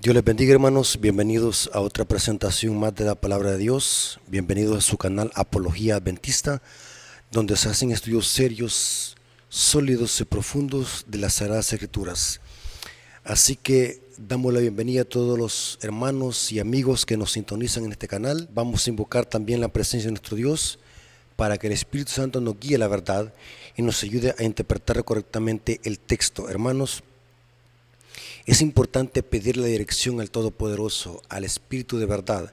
Dios les bendiga, hermanos, bienvenidos a otra presentación más de la palabra de Dios, bienvenidos a su canal Apología Adventista, donde se hacen estudios serios, sólidos y profundos de las Sagradas Escrituras. Así que damos la bienvenida a todos los hermanos y amigos que nos sintonizan en este canal. Vamos a invocar también la presencia de nuestro Dios para que el Espíritu Santo nos guíe la verdad y nos ayude a interpretar correctamente el texto. Hermanos, es importante pedir la dirección al Todopoderoso, al Espíritu de verdad,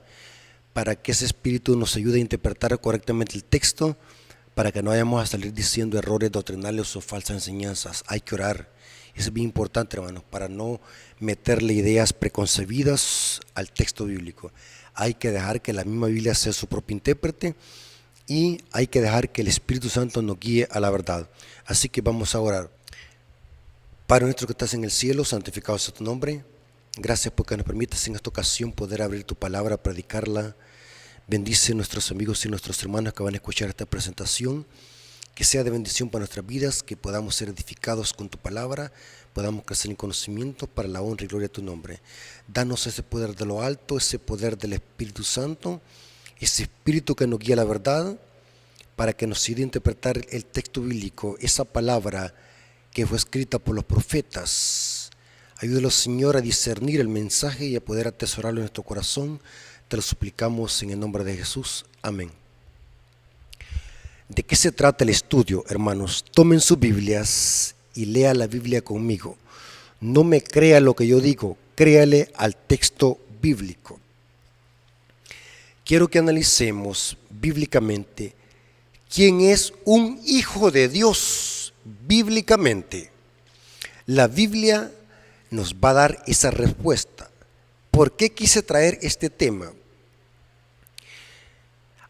para que ese Espíritu nos ayude a interpretar correctamente el texto, para que no vayamos a salir diciendo errores doctrinales o falsas enseñanzas. Hay que orar. Es bien importante, hermanos, para no meterle ideas preconcebidas al texto bíblico. Hay que dejar que la misma Biblia sea su propio intérprete y hay que dejar que el Espíritu Santo nos guíe a la verdad. Así que vamos a orar. Padre nuestro que estás en el cielo, santificado sea tu nombre. Gracias porque nos permites en esta ocasión poder abrir tu palabra, predicarla. Bendice a nuestros amigos y nuestros hermanos que van a escuchar esta presentación. Que sea de bendición para nuestras vidas, que podamos ser edificados con tu palabra, podamos crecer en conocimiento para la honra y gloria de tu nombre. Danos ese poder de lo alto, ese poder del Espíritu Santo, ese Espíritu que nos guía a la verdad, para que nos ayude a interpretar el texto bíblico, esa palabra que fue escrita por los profetas. Ayúdanos, Señor, a discernir el mensaje y a poder atesorarlo en nuestro corazón. Te lo suplicamos en el nombre de Jesús. Amén. ¿De qué se trata el estudio, hermanos? Tomen sus Biblias y lea la Biblia conmigo. No me crea lo que yo digo, créale al texto bíblico. Quiero que analicemos bíblicamente quién es un hijo de Dios bíblicamente. La Biblia nos va a dar esa respuesta. ¿Por qué quise traer este tema?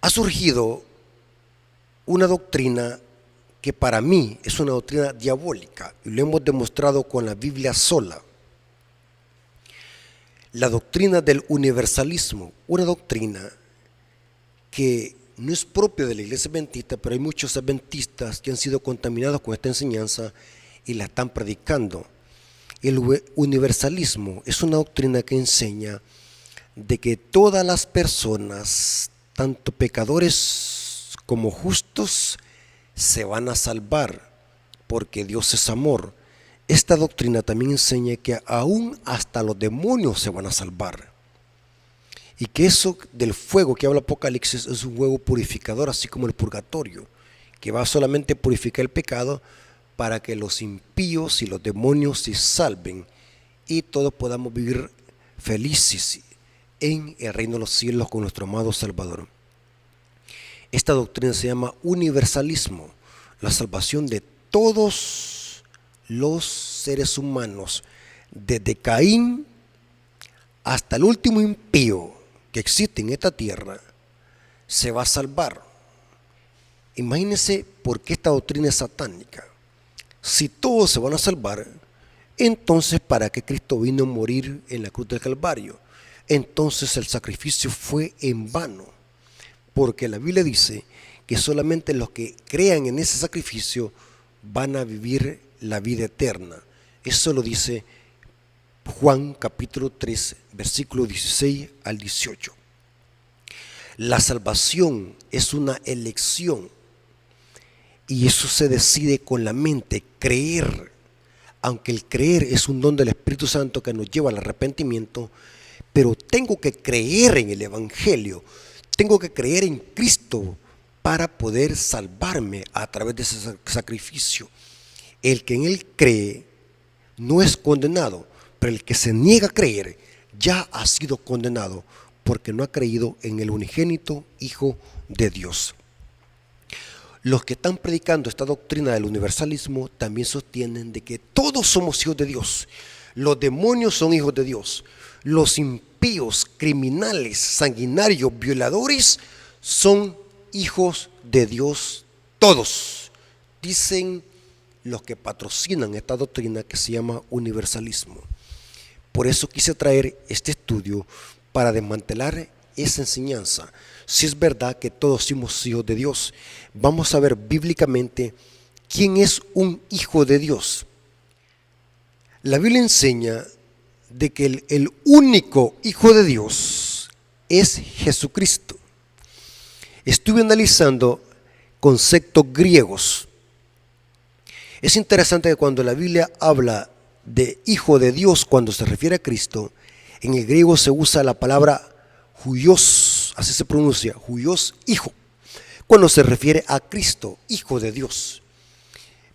Ha surgido una doctrina que para mí es una doctrina diabólica y lo hemos demostrado con la Biblia sola. La doctrina del universalismo, una doctrina que no es propia de la iglesia adventista, pero hay muchos adventistas que han sido contaminados con esta enseñanza y la están predicando. El universalismo es una doctrina que enseña de que todas las personas, tanto pecadores como justos, se van a salvar porque Dios es amor. Esta doctrina también enseña que aún hasta los demonios se van a salvar. Y que eso del fuego que habla Apocalipsis es un fuego purificador, así como el purgatorio, que va solamente a purificar el pecado para que los impíos y los demonios se salven y todos podamos vivir felices en el reino de los cielos con nuestro amado Salvador. Esta doctrina se llama universalismo, la salvación de todos los seres humanos, desde Caín hasta el último impío que existe en esta tierra, se va a salvar. Imagínense por qué esta doctrina es satánica. Si todos se van a salvar, entonces ¿para qué Cristo vino a morir en la cruz del Calvario? Entonces el sacrificio fue en vano, porque la Biblia dice que solamente los que crean en ese sacrificio van a vivir la vida eterna. Eso lo dice Juan capítulo 3, versículo 16 al 18. La salvación es una elección y eso se decide con la mente, creer. Aunque el creer es un don del Espíritu Santo que nos lleva al arrepentimiento, pero tengo que creer en el Evangelio, tengo que creer en Cristo para poder salvarme a través de ese sacrificio. El que en Él cree no es condenado, pero el que se niega a creer ya ha sido condenado porque no ha creído en el unigénito Hijo de Dios. Los que están predicando esta doctrina del universalismo también sostienen de que todos somos hijos de Dios. Los demonios son hijos de Dios. Los impíos, criminales, sanguinarios, violadores son hijos de Dios todos. Dicen los que patrocinan esta doctrina que se llama universalismo. Por eso quise traer este estudio para desmantelar esa enseñanza. Si es verdad que todos somos hijos de Dios, vamos a ver bíblicamente quién es un hijo de Dios. La Biblia enseña de que el único Hijo de Dios es Jesucristo. Estuve analizando conceptos griegos. Es interesante que cuando la Biblia habla de Hijo de Dios, cuando se refiere a Cristo, en el griego se usa la palabra huios, así se pronuncia, huios, hijo, cuando se refiere a Cristo, Hijo de Dios.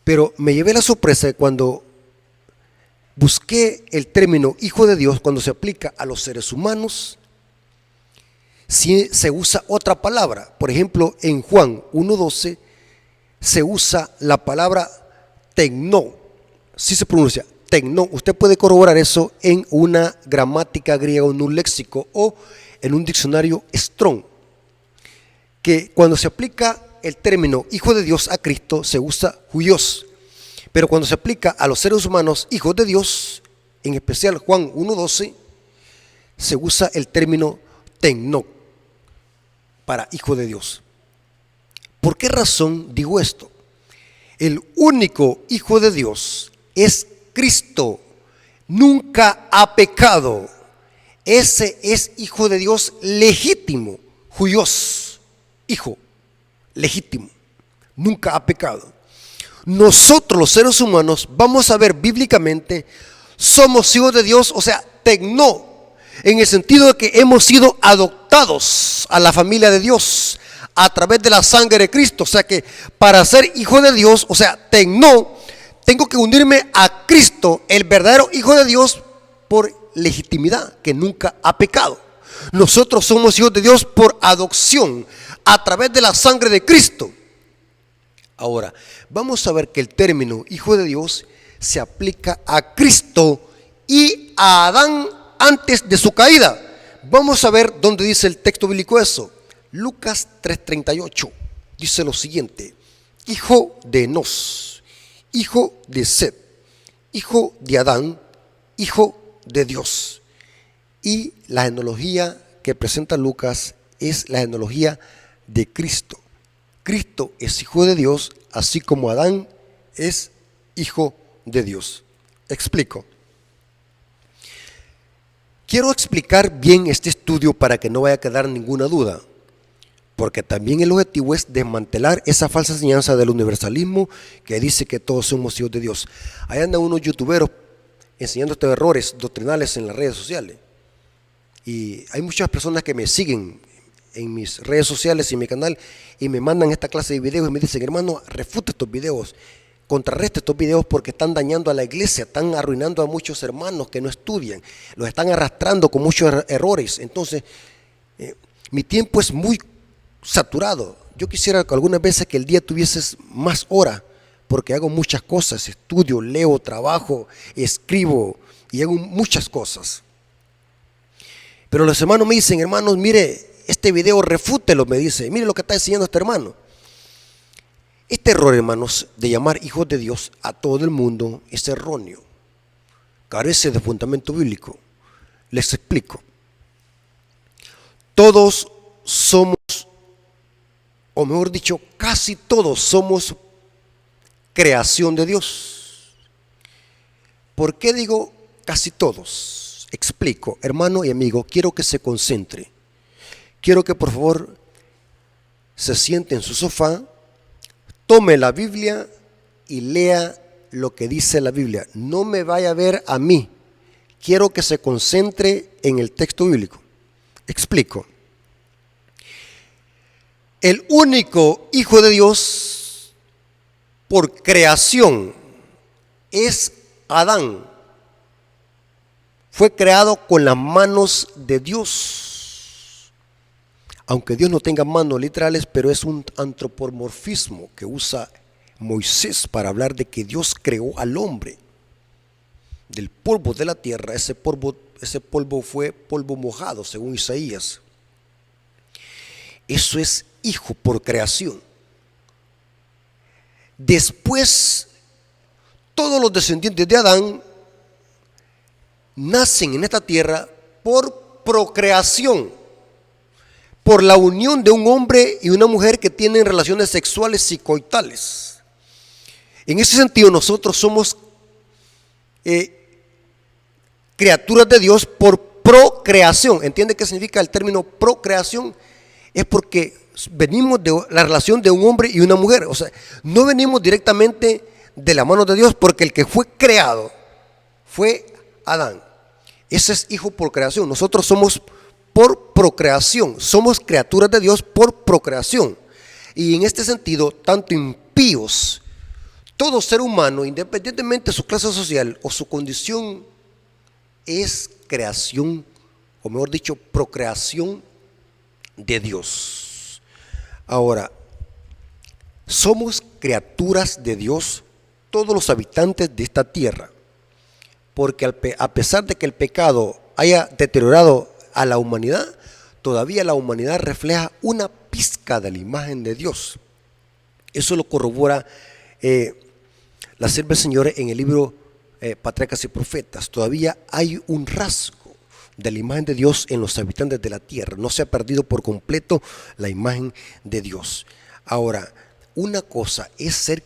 Pero me llevé la sorpresa de cuando busqué el término Hijo de Dios, cuando se aplica a los seres humanos, sí se usa otra palabra. Por ejemplo, en Juan 1:12 se usa la palabra tecno, sí se pronuncia tecno. Usted puede corroborar eso en una gramática griega, en un léxico o en un diccionario Strong, que cuando se aplica el término Hijo de Dios a Cristo se usa huios, pero cuando se aplica a los seres humanos hijos de Dios, en especial Juan 1:12, se usa el término tecno para Hijo de Dios. ¿Por qué razón digo esto? El único Hijo de Dios es Cristo, nunca ha pecado. Ese es Hijo de Dios legítimo, huios, hijo legítimo, nunca ha pecado. Nosotros los seres humanos, vamos a ver bíblicamente, somos hijos de Dios, o sea, tecno, en el sentido de que hemos sido adoptados a la familia de Dios a través de la sangre de Cristo. O sea que para ser hijo de Dios, o sea, tecno, tengo que unirme a Cristo, el verdadero Hijo de Dios, por legitimidad, que nunca ha pecado. Nosotros somos hijos de Dios por adopción a través de la sangre de Cristo. Ahora, vamos a ver que el término Hijo de Dios se aplica a Cristo y a Adán antes de su caída. Vamos a ver dónde dice el texto bíblico eso. Lucas 3:38 dice lo siguiente: hijo de Enos, hijo de Set, hijo de Adán, hijo de Dios. Y la genealogía que presenta Lucas es la genealogía de Cristo. Cristo es hijo de Dios, así como Adán es hijo de Dios. Explico. Quiero explicar bien este estudio para que no vaya a quedar ninguna duda, porque también el objetivo es desmantelar esa falsa enseñanza del universalismo que dice que todos somos hijos de Dios. Ahí andan unos youtuberos enseñando estos errores doctrinales en las redes sociales. Y hay muchas personas que me siguen en mis redes sociales y en mi canal y me mandan esta clase de videos y me dicen: hermano, refuta estos videos, contrarresta estos videos porque están dañando a la iglesia, están arruinando a muchos hermanos que no estudian, los están arrastrando con muchos errores. Entonces, mi tiempo es muy saturado. Yo quisiera que algunas veces que el día tuvieses más horas, porque hago muchas cosas, estudio, leo, trabajo, escribo y hago muchas cosas. Pero los hermanos me dicen: hermanos, mire, este video refútelo, me dice, mire lo que está enseñando este hermano. Este error, hermanos, de llamar hijos de Dios a todo el mundo es erróneo, carece de fundamento bíblico. Les explico. Todos somos, o mejor dicho, casi todos somos creación de Dios. ¿Por qué digo casi todos? Explico, hermano y amigo, quiero que se concentre. Quiero que por favor se siente en su sofá, tome la Biblia y lea lo que dice la Biblia. No me vaya a ver a mí. Quiero que se concentre en el texto bíblico. Explico. El único Hijo de Dios por creación es Adán. Fue creado con las manos de Dios. Aunque Dios no tenga manos literales, pero es un antropomorfismo que usa Moisés para hablar de que Dios creó al hombre del polvo de la tierra. Ese polvo fue polvo mojado, según Isaías. Eso es hijo por creación. Después, todos los descendientes de Adán nacen en esta tierra por procreación, por la unión de un hombre y una mujer que tienen relaciones sexuales y coitales. En ese sentido, nosotros somos criaturas de Dios por procreación. ¿Entiende qué significa el término procreación? Es porque venimos de la relación de un hombre y una mujer. O sea, no venimos directamente de la mano de Dios, porque el que fue creado fue Adán. Ese es hijo por creación. Nosotros somos por procreación, somos criaturas de Dios por procreación. Y en este sentido, tanto impíos, todo ser humano, independientemente de su clase social o su condición, es creación, o mejor dicho, procreación de Dios. Ahora, somos criaturas de Dios, todos los habitantes de esta tierra, porque a pesar de que el pecado haya deteriorado a la humanidad, todavía la humanidad refleja una pizca de la imagen de Dios. Eso lo corrobora la sierva del Señor en el libro Patriarcas y Profetas. Todavía hay un rasgo de la imagen de Dios en los habitantes de la tierra. No se ha perdido por completo la imagen de Dios. Ahora, una cosa es ser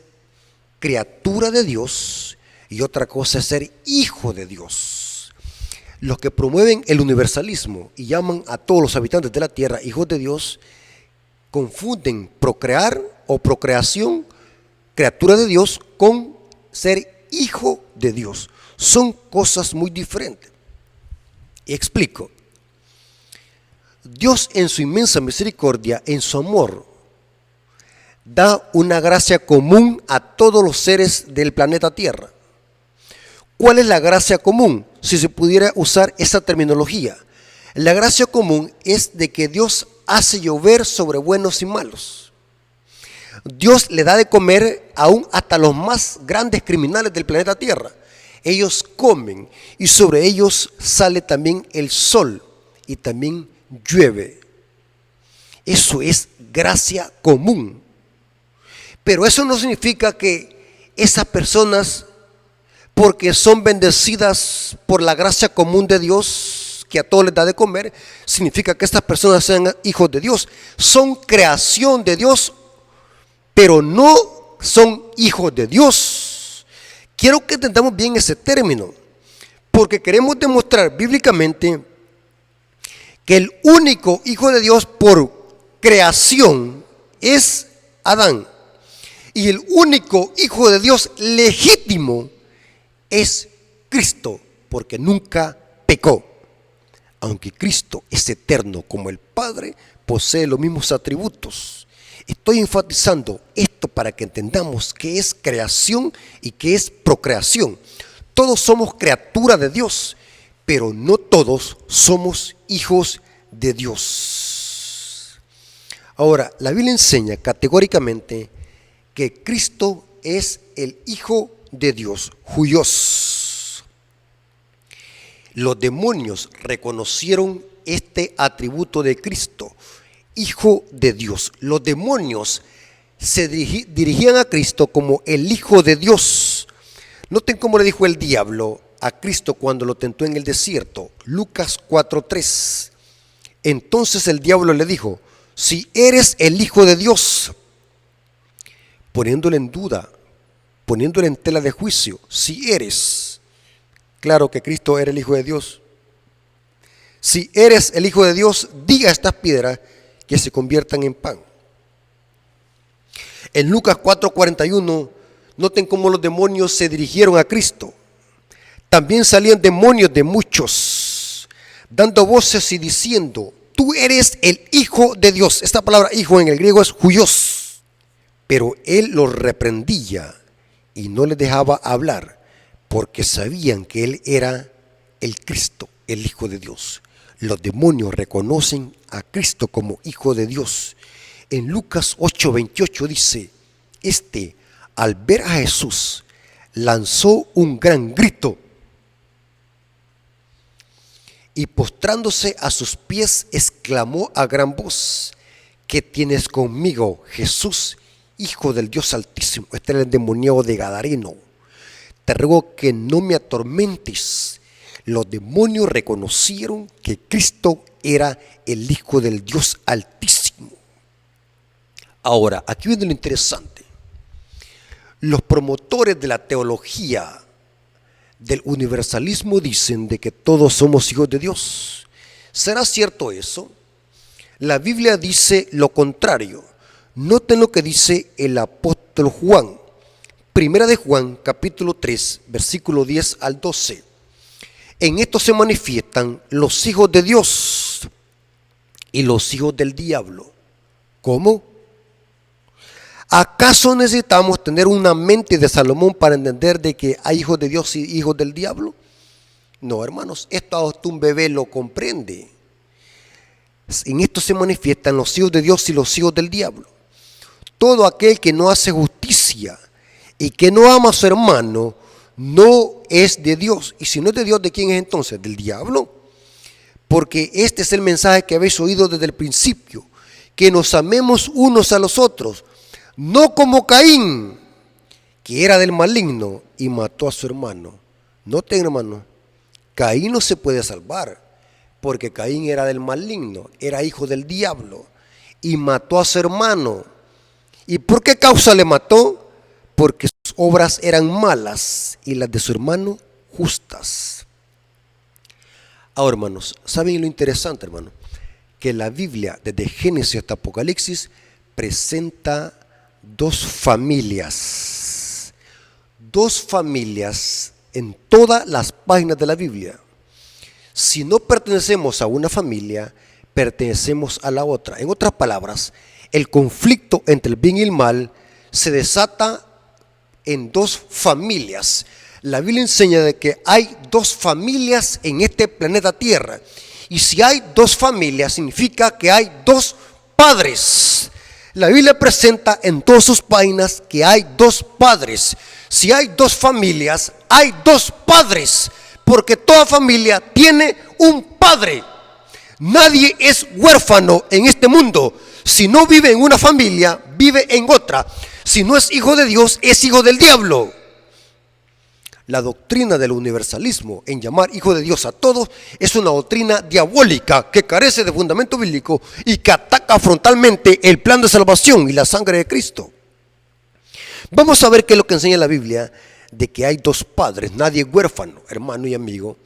criatura de Dios y otra cosa es ser hijo de Dios. Los que promueven el universalismo y llaman a todos los habitantes de la tierra hijos de Dios, confunden procrear o procreación, criatura de Dios, con ser hijo de Dios. Son cosas muy diferentes. Y explico. Dios, en su inmensa misericordia, en su amor, da una gracia común a todos los seres del planeta Tierra. ¿Cuál es la gracia común? Si se pudiera usar esa terminología. La gracia común es de que Dios hace llover sobre buenos y malos. Dios le da de comer aún hasta los más grandes criminales del planeta Tierra. Ellos comen y sobre ellos sale también el sol y también llueve. Eso es gracia común. Pero eso no significa que esas personas, porque son bendecidas por la gracia común de Dios, que a todos les da de comer, significa que estas personas sean hijos de Dios. Son creación de Dios, pero no son hijos de Dios. Quiero que entendamos bien ese término, porque queremos demostrar bíblicamente que el único hijo de Dios por creación es Adán. Y el único hijo de Dios legítimo es Cristo, porque nunca pecó. Aunque Cristo es eterno como el Padre, posee los mismos atributos. Estoy enfatizando esto para que entendamos qué es creación y qué es procreación. Todos somos criaturas de Dios, pero no todos somos hijos de Dios. Ahora, la Biblia enseña categóricamente que Cristo es el Hijo de Dios, huios. Los demonios reconocieron este atributo de Cristo, Hijo de Dios. Los demonios se dirigían a Cristo como el Hijo de Dios. Noten cómo le dijo el diablo a Cristo cuando lo tentó en el desierto. Lucas 4:3. Entonces el diablo le dijo: si eres el Hijo de Dios, poniéndole en duda, poniéndole en tela de juicio, si eres, claro que Cristo era el Hijo de Dios. Si eres el Hijo de Dios, diga a estas piedras que se conviertan en pan. En Lucas 4:41, noten cómo los demonios se dirigieron a Cristo. También salían demonios de muchos, dando voces y diciendo: tú eres el Hijo de Dios. Esta palabra hijo en el griego es huios. Pero él los reprendía y no les dejaba hablar, porque sabían que él era el Cristo, el Hijo de Dios. Los demonios reconocen a Cristo como Hijo de Dios. En Lucas 8:28 dice: al ver a Jesús, lanzó un gran grito y postrándose a sus pies, exclamó a gran voz: ¿qué tienes conmigo, Jesús, Hijo del Dios Altísimo? Este era el endemoniado de Gadareno. Te ruego que no me atormentes. Los demonios reconocieron que Cristo era el Hijo del Dios Altísimo. Ahora, aquí viene lo interesante. Los promotores de la teología del universalismo dicen de que todos somos hijos de Dios. ¿Será cierto eso? La Biblia dice lo contrario. Noten lo que dice el apóstol Juan. Primera de Juan, capítulo 3, versículo 10 al 12. En esto se manifiestan los hijos de Dios y los hijos del diablo. ¿Cómo? ¿Acaso necesitamos tener una mente de Salomón para entender de que hay hijos de Dios y hijos del diablo? No, hermanos, esto hasta un bebé lo comprende. En esto se manifiestan los hijos de Dios y los hijos del diablo. Todo aquel que no hace justicia y que no ama a su hermano no es de Dios. Y si no es de Dios, ¿de quién es entonces? ¿Del diablo? Porque este es el mensaje que habéis oído desde el principio, que nos amemos unos a los otros, no como Caín, que era del maligno y mató a su hermano. Noten, hermano, Caín no se puede salvar, porque Caín era del maligno, era hijo del diablo y mató a su hermano. ¿Y por qué causa le mató? Porque sus obras eran malas y las de su hermano justas. Ahora, hermanos, ¿saben lo interesante, hermano? Que la Biblia, desde Génesis hasta Apocalipsis, presenta dos familias en todas las páginas de la Biblia. Si no pertenecemos a una familia, pertenecemos a la otra. En otras palabras, el conflicto entre el bien y el mal se desata en dos familias. La Biblia enseña de que hay dos familias en este planeta Tierra. Y si hay dos familias, significa que hay dos padres. La Biblia presenta en todas sus páginas que hay dos padres. Si hay dos familias, hay dos padres. Porque toda familia tiene un padre. Nadie es huérfano en este mundo. Si no vive en una familia, vive en otra. Si no es hijo de Dios, es hijo del diablo. La doctrina del universalismo en llamar hijo de Dios a todos es una doctrina diabólica que carece de fundamento bíblico y que ataca frontalmente el plan de salvación y la sangre de Cristo. Vamos a ver qué es lo que enseña la Biblia de que hay dos padres. Nadie es huérfano, hermano y amigo.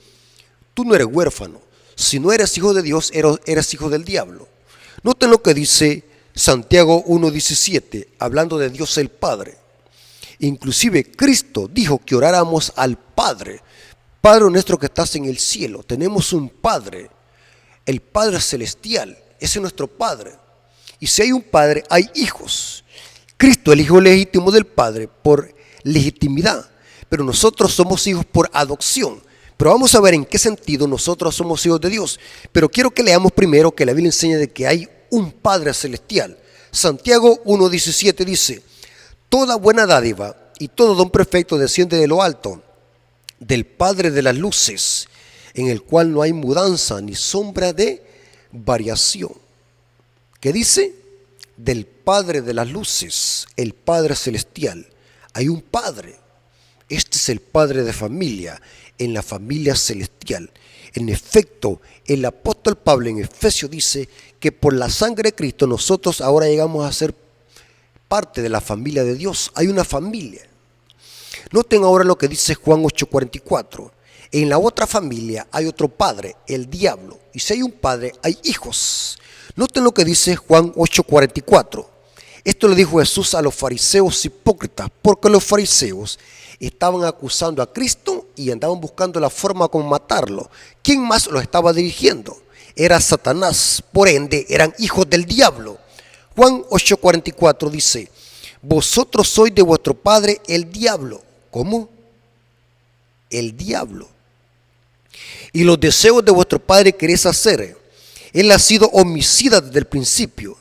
Tú no eres huérfano. Si no eres hijo de Dios, eres hijo del diablo. Noten lo que dice Santiago 1:17, hablando de Dios el Padre. Inclusive Cristo dijo que oráramos al Padre. Padre nuestro que estás en el cielo. Tenemos un Padre, el Padre celestial. Ese es nuestro Padre. Y si hay un Padre, hay hijos. Cristo, el Hijo legítimo del Padre, por legitimidad. Pero nosotros somos hijos por adopción. Pero vamos a ver en qué sentido nosotros somos hijos de Dios. Pero quiero que leamos primero que la Biblia enseña de que hay un Padre celestial. Santiago 1:17 dice: toda buena dádiva y todo don perfecto desciende de lo alto, del Padre de las luces, en el cual no hay mudanza ni sombra de variación. ¿Qué dice? Del Padre de las luces, el Padre celestial. Hay un Padre. Este es el Padre de familia, en la familia celestial. En efecto, el apóstol Pablo en Efesios dice que por la sangre de Cristo nosotros ahora llegamos a ser parte de la familia de Dios. Hay una familia. Noten ahora lo que dice Juan 8:44. En la otra familia hay otro padre, el diablo. Y si hay un padre, hay hijos. Noten lo que dice Juan 8:44. Esto le dijo Jesús a los fariseos hipócritas, porque los fariseos estaban acusando a Cristo y andaban buscando la forma como matarlo. ¿Quién más los estaba dirigiendo? Era Satanás, por ende eran hijos del diablo. Juan 8:44 dice: vosotros sois de vuestro padre el diablo. ¿Cómo? El diablo. Y los deseos de vuestro padre queréis hacer. Él ha sido homicida desde el principio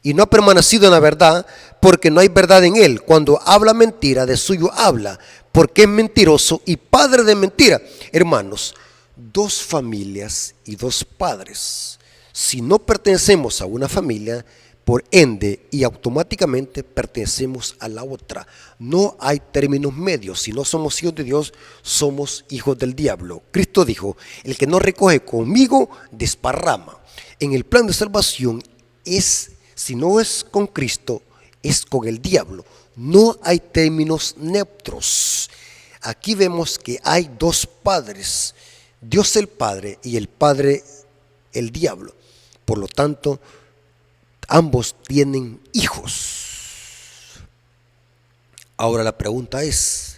y no ha permanecido en la verdad, porque no hay verdad en él. Cuando habla mentira, de suyo habla, porque es mentiroso y padre de mentira. Hermanos, dos familias y dos padres. Si no pertenecemos a una familia, por ende y automáticamente pertenecemos a la otra. No hay términos medios. Si no somos hijos de Dios, somos hijos del diablo. Cristo dijo: el que no recoge conmigo, desparrama. En el plan de salvación si no es con Cristo, es con el diablo. No hay términos neutros. Aquí vemos que hay dos padres, Dios el Padre y el Padre el diablo. Por lo tanto, ambos tienen hijos. Ahora la pregunta es,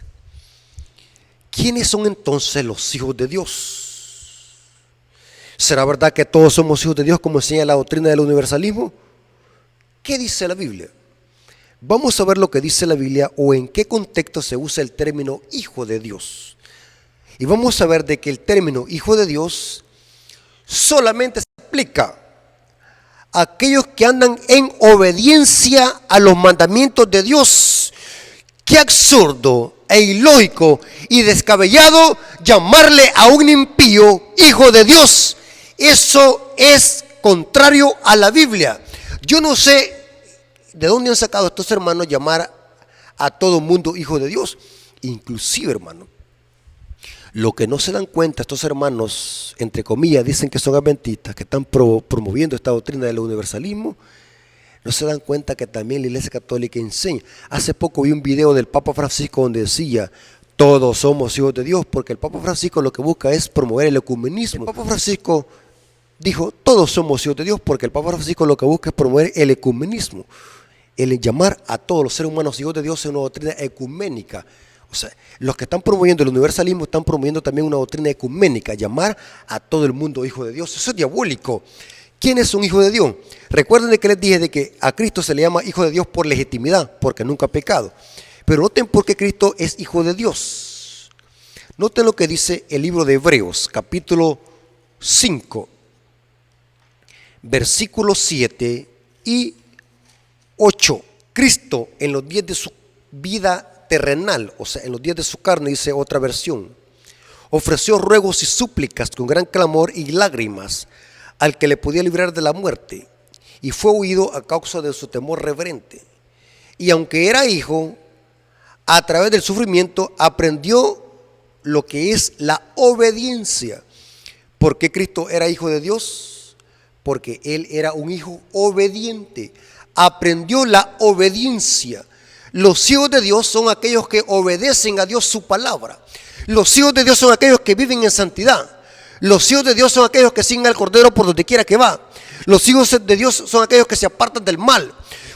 ¿quiénes son entonces los hijos de Dios? ¿Será verdad que todos somos hijos de Dios como enseña la doctrina del universalismo? ¿Qué dice la Biblia? Vamos a ver lo que dice la Biblia o en qué contexto se usa el término hijo de Dios. Y vamos a ver de que el término hijo de Dios solamente se aplica a aquellos que andan en obediencia a los mandamientos de Dios. Qué absurdo e ilógico y descabellado llamarle a un impío hijo de Dios. Eso es contrario a la Biblia. Yo no sé de dónde han sacado estos hermanos llamar a todo mundo hijo de Dios. Inclusive, hermano, lo que no se dan cuenta estos hermanos, entre comillas, dicen que son adventistas, que están promoviendo esta doctrina del universalismo, no se dan cuenta que también la Iglesia Católica enseña. Hace poco vi un video del Papa Francisco donde decía, todos somos hijos de Dios, porque el Papa Francisco lo que busca es promover el ecumenismo. El Papa Francisco dijo, todos somos hijos de Dios, porque el Papa Francisco lo que busca es promover el ecumenismo. El llamar a todos los seres humanos hijos de Dios es una doctrina ecuménica. O sea, los que están promoviendo el universalismo están promoviendo también una doctrina ecuménica, llamar a todo el mundo hijo de Dios. Eso es diabólico. ¿Quién es un hijo de Dios? Recuerden de que les dije de que a Cristo se le llama hijo de Dios por legitimidad, porque nunca ha pecado. Pero noten por qué Cristo es hijo de Dios. Noten lo que dice el libro de Hebreos, capítulo 5, versículos 7 y 8. Cristo en los días de su vida terrenal, o sea, en los días de su carne, dice otra versión, ofreció ruegos y súplicas con gran clamor y lágrimas al que le podía librar de la muerte, y fue huido a causa de su temor reverente. Y aunque era hijo, a través del sufrimiento aprendió lo que es la obediencia. ¿Por qué Cristo era hijo de Dios? Porque Él era un hijo obediente. Aprendió la obediencia. Los hijos de Dios son aquellos que obedecen a Dios su palabra. Los hijos de Dios son aquellos que viven en santidad. Los hijos de Dios son aquellos que siguen al Cordero por donde quiera que va. Los hijos de Dios son aquellos que se apartan del mal.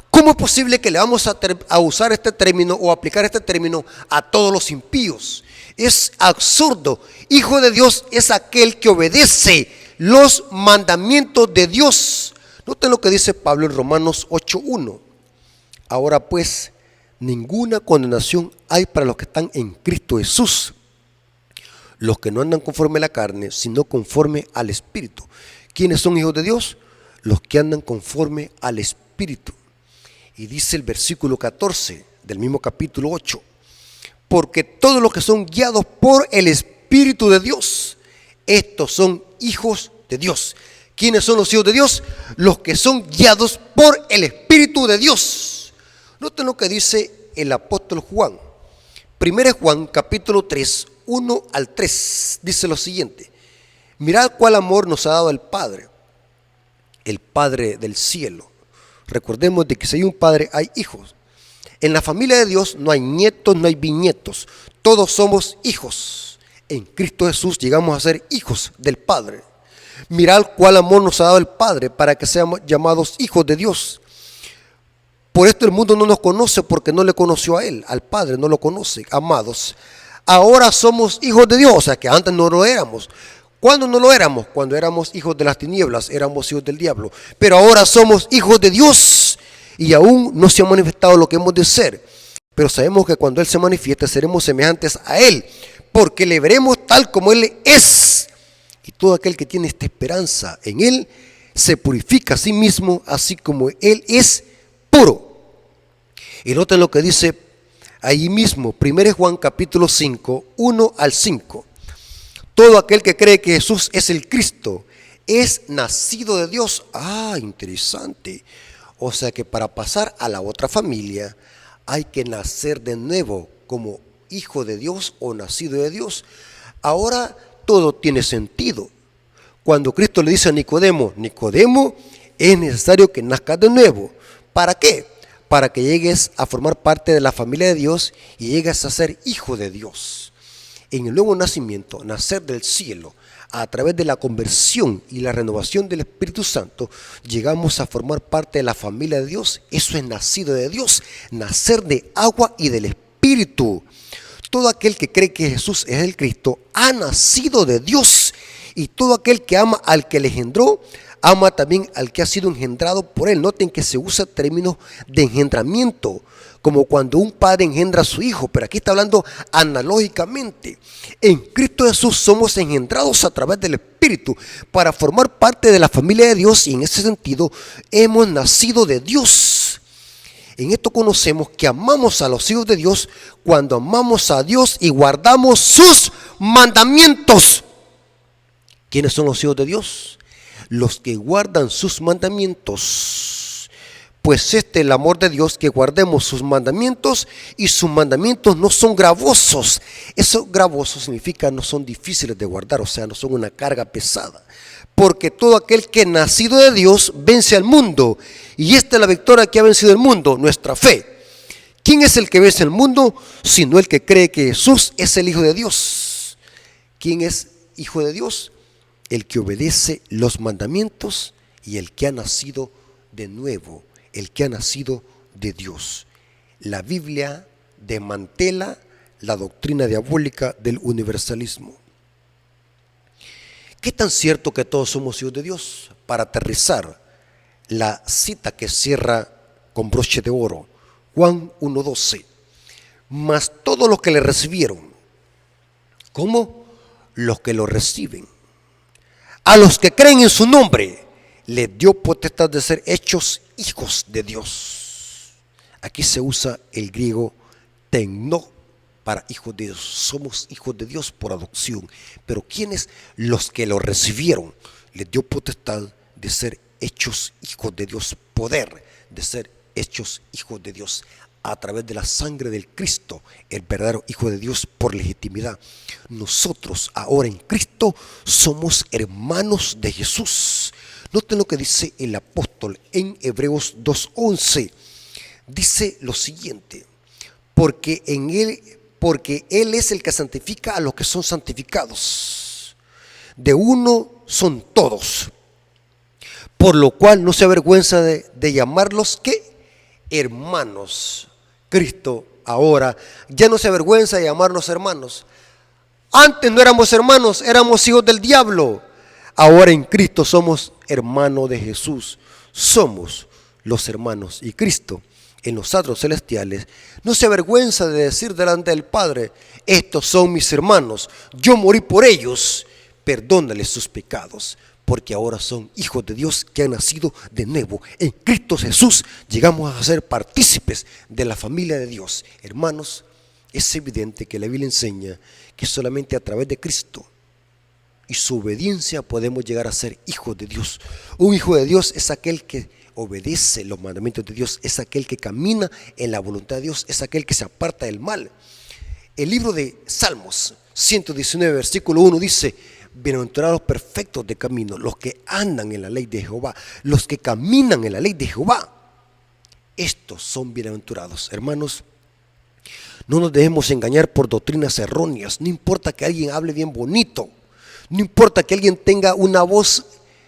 ¿Cómo es posible que le vamos a usar este término o aplicar este término a todos los impíos? Es absurdo. Hijo de Dios es aquel que obedece los mandamientos de Dios. Noten lo que dice Pablo en Romanos 8:1. Ahora pues, ninguna condenación hay para los que están en Cristo Jesús, los que no andan conforme a la carne, sino conforme al Espíritu. ¿Quiénes son hijos de Dios? Los que andan conforme al Espíritu. Y dice el versículo 14 del mismo capítulo 8, porque todos los que son guiados por el Espíritu de Dios, estos son hijos de Dios. ¿Quiénes son los hijos de Dios? Los que son guiados por el Espíritu de Dios. Noten lo que dice el apóstol Juan. 1 Juan capítulo 3, 1 al 3, dice lo siguiente: mirad cuál amor nos ha dado el Padre del cielo. Recordemos de que si hay un padre, hay hijos. En la familia de Dios no hay nietos, no hay bisnietos. Todos somos hijos. En Cristo Jesús llegamos a ser hijos del Padre. Mirad cuál amor nos ha dado el Padre para que seamos llamados hijos de Dios. Por esto el mundo no nos conoce, porque no le conoció a Él, al Padre no lo conoce. Amados, ahora somos hijos de Dios, o sea que antes no lo éramos. ¿Cuándo no lo éramos? Cuando éramos hijos de las tinieblas, éramos hijos del diablo. Pero ahora somos hijos de Dios y aún no se ha manifestado lo que hemos de ser. Pero sabemos que cuando Él se manifieste seremos semejantes a Él, porque le veremos tal como Él es. Y todo aquel que tiene esta esperanza en Él se purifica a sí mismo, así como Él es puro. Y noten lo que dice ahí mismo, 1 Juan capítulo 5, 1 al 5. Todo aquel que cree que Jesús es el Cristo es nacido de Dios. Ah, interesante. O sea que para pasar a la otra familia hay que nacer de nuevo como hijo de Dios o nacido de Dios. Ahora todo tiene sentido. Cuando Cristo le dice a Nicodemo, Nicodemo, es necesario que nazcas de nuevo. ¿Para qué? Para que llegues a formar parte de la familia de Dios y llegues a ser hijo de Dios. En el nuevo nacimiento, nacer del cielo, a través de la conversión y la renovación del Espíritu Santo, llegamos a formar parte de la familia de Dios. Eso es nacido de Dios, nacer de agua y del Espíritu. Todo aquel que cree que Jesús es el Cristo ha nacido de Dios, y todo aquel que ama al que le engendró, ama también al que ha sido engendrado por él. Noten que se usa términos de engendramiento, como cuando un padre engendra a su hijo, pero aquí está hablando analógicamente. En Cristo Jesús somos engendrados a través del Espíritu para formar parte de la familia de Dios, y en ese sentido hemos nacido de Dios. En esto conocemos que amamos a los hijos de Dios cuando amamos a Dios y guardamos sus mandamientos. ¿Quiénes son los hijos de Dios? Los que guardan sus mandamientos. Pues este es el amor de Dios, que guardemos sus mandamientos, y sus mandamientos no son gravosos. Eso gravoso significa no son difíciles de guardar, o sea, no son una carga pesada. Porque todo aquel que nacido de Dios vence al mundo, y esta es la victoria que ha vencido el mundo, nuestra fe. ¿Quién es el que vence el mundo? Sino el que cree que Jesús es el Hijo de Dios. ¿Quién es hijo de Dios? El que obedece los mandamientos y el que ha nacido de nuevo, el que ha nacido de Dios. La Biblia desmantela la doctrina diabólica del universalismo. ¿Qué tan cierto que todos somos hijos de Dios? Para aterrizar, la cita que cierra con broche de oro, Juan 1:12. Mas todos los que le recibieron, ¿cómo? Los que lo reciben. A los que creen en su nombre, les dio potestad de ser hechos hijos de Dios. Aquí se usa el griego tecno para hijos de Dios. Somos hijos de Dios por adopción. Pero ¿quiénes? Los que lo recibieron, les dio potestad de ser hechos hijos de Dios. Poder de ser hechos hijos de Dios a través de la sangre del Cristo, el verdadero Hijo de Dios por legitimidad. Nosotros ahora en Cristo somos hermanos de Jesús. Noten lo que dice el apóstol en Hebreos 2:11. Dice lo siguiente: porque Él es el que santifica a los que son santificados. De uno son todos, por lo cual no se avergüenza de llamarlos, ¿qué? Hermanos. Cristo ahora ya no se avergüenza de llamarnos hermanos. Antes no éramos hermanos, éramos hijos del diablo. Ahora en Cristo somos hermanos de Jesús. Somos los hermanos. Y Cristo en los atrios celestiales no se avergüenza de decir delante del Padre: estos son mis hermanos, yo morí por ellos, perdónales sus pecados. Porque ahora son hijos de Dios que han nacido de nuevo. En Cristo Jesús llegamos a ser partícipes de la familia de Dios. Hermanos, es evidente que la Biblia enseña que solamente a través de Cristo y su obediencia podemos llegar a ser hijos de Dios. Un hijo de Dios es aquel que obedece los mandamientos de Dios, es aquel que camina en la voluntad de Dios, es aquel que se aparta del mal. El libro de Salmos 119, versículo 1 dice: bienaventurados perfectos de camino, los que andan en la ley de Jehová, los que caminan en la ley de Jehová, estos son bienaventurados. Hermanos, no nos dejemos engañar por doctrinas erróneas. No importa que alguien hable bien bonito, no importa que alguien tenga una voz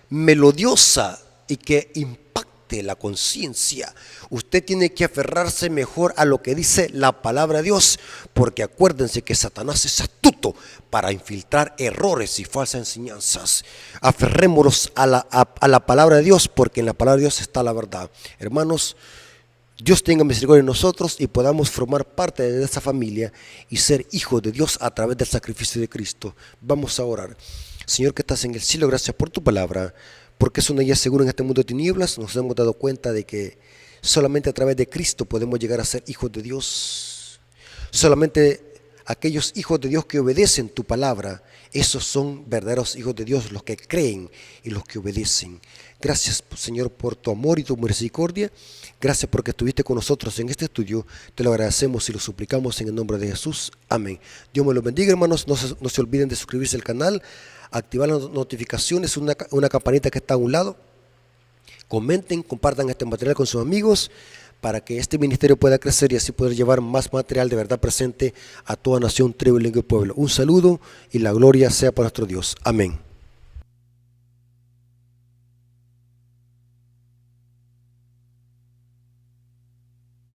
melodiosa y que impacte la conciencia. Usted tiene que aferrarse mejor a lo que dice la palabra de Dios, porque acuérdense que Satanás es astuto para infiltrar errores y falsas enseñanzas. Aferrémonos a la palabra de Dios, porque en la palabra de Dios está la verdad. Hermanos, Dios tenga misericordia de nosotros y podamos formar parte de esa familia y ser hijos de Dios a través del sacrificio de Cristo. Vamos a orar. Señor que estás en el cielo, gracias por tu palabra, porque es una guía segura en este mundo de tinieblas. Nos hemos dado cuenta de que solamente a través de Cristo podemos llegar a ser hijos de Dios. Solamente aquellos hijos de Dios que obedecen tu palabra, esos son verdaderos hijos de Dios, los que creen y los que obedecen. Gracias, Señor, por tu amor y tu misericordia. Gracias porque estuviste con nosotros en este estudio. Te lo agradecemos y lo suplicamos en el nombre de Jesús. Amén. Dios me los bendiga, hermanos. No se olviden de suscribirse al canal, activar las notificaciones, una campanita que está a un lado. Comenten, compartan este material con sus amigos para que este ministerio pueda crecer y así poder llevar más material de verdad presente a toda nación, tribu, lengua y pueblo. Un saludo y la gloria sea para nuestro Dios. Amén.